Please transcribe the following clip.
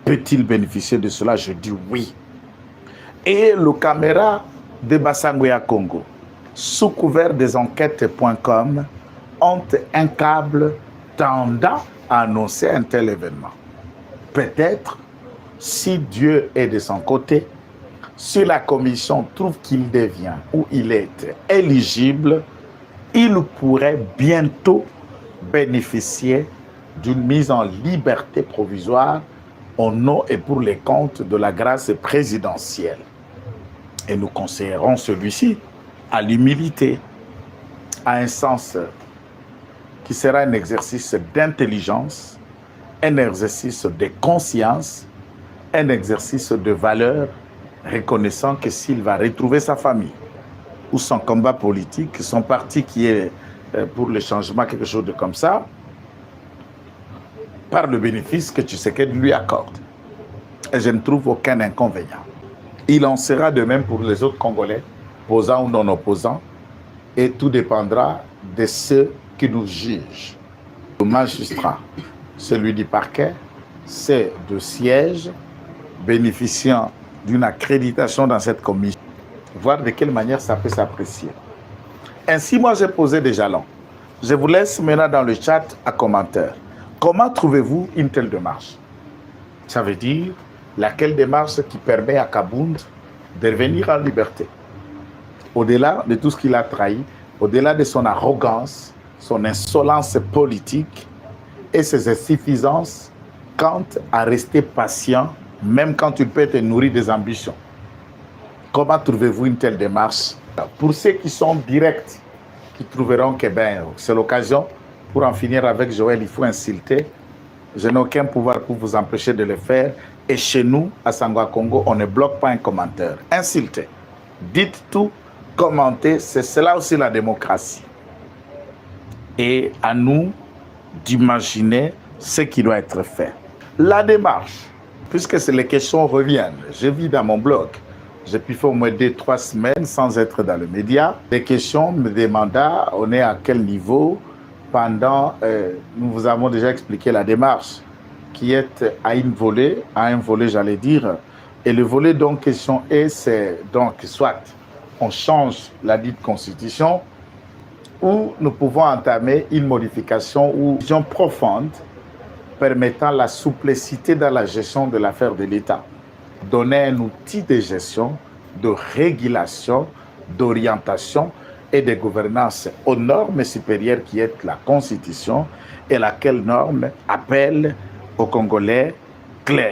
peut-il bénéficier de cela? Je dis oui. Et le caméra de Bassangoya Congo, sous couvert des enquêtes.com, ont un câble tendant à annoncer un tel événement. Peut-être, si Dieu est de son côté, si la commission trouve qu'il devient ou il est éligible, il pourrait bientôt bénéficier d'une mise en liberté provisoire au nom et pour les comptes de la grâce présidentielle. Et nous conseillerons celui-ci à l'humilité, à un sens qui sera un exercice d'intelligence, un exercice de conscience, un exercice de valeur, reconnaissant que s'il va retrouver sa famille ou son combat politique, son parti qui est pour le changement, quelque chose de comme ça, par le bénéfice que Tshisekedi lui accorde. Et je ne trouve aucun inconvénient. Il en sera de même pour les autres Congolais, posants ou non opposants, et tout dépendra de ceux qui nous jugent. Le magistrat, celui du parquet, c'est de sièges bénéficiant d'une accréditation dans cette commission, voir de quelle manière ça peut s'apprécier. Ainsi, moi, j'ai posé des jalons. Je vous laisse maintenant dans le chat à commentaire. Comment trouvez-vous une telle démarche? Ça veut dire laquelle démarche qui permet à Kabound de revenir en liberté. Au-delà de tout ce qu'il a trahi, au-delà de son arrogance, son insolence politique et ses insuffisances quant à rester patient, même quand il peut être nourri des ambitions. Comment trouvez-vous une telle démarche? Pour ceux qui sont directs, qui trouveront que c'est l'occasion, pour en finir avec Joël, il faut insulter. Je n'ai aucun pouvoir pour vous empêcher de le faire. Et chez nous, à Sangoa Congo, on ne bloque pas un commentaire. Insultez. Dites tout, commentez. C'est cela aussi la démocratie. Et à nous d'imaginer ce qui doit être fait. La démarche, puisque les questions reviennent. Je vis dans mon blog. J'ai pu faire au moins 2-3 semaines sans être dans le média. Les questions me demandaient, on est à quel niveau? Pendant, nous vous avons déjà expliqué la démarche qui est à un volet, j'allais dire. Et le volet donc question est, c'est donc soit on change la dite constitution ou nous pouvons entamer une modification ou une vision profonde permettant la souplicité dans la gestion de l'affaire de l'État. Donner un outil de gestion, de régulation, d'orientation et de gouvernance aux normes supérieures qui est la Constitution et laquelle norme appelle aux Congolais clairs.